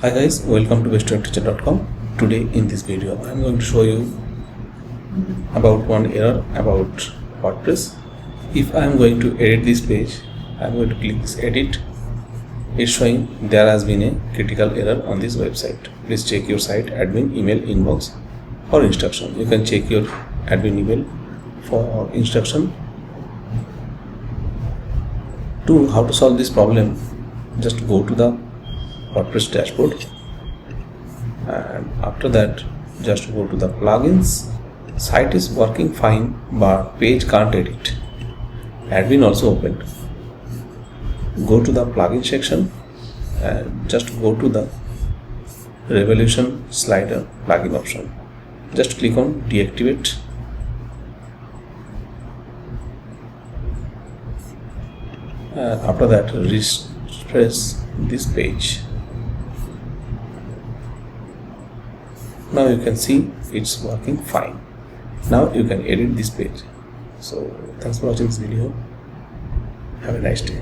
Hi guys, welcome to bestwebteacher.com. Today in this video I am going to show you about one error about WordPress. If I am going to edit this page, I am going to click this edit. It's showing there has been a critical error on this website. Please check your site admin email inbox for instruction. You can check your admin email for instruction. To how to solve this problem, just go to the WordPress dashboard, and after that just go to the plugins. Site is working fine but page can't edit. Admin also opened. Go to the plugin section and just go to the revolution slider plugin option. Just click on deactivate. After that refresh this page. Now you can see it's working fine. Now you can edit this page. So thanks for watching this video. Have a nice day.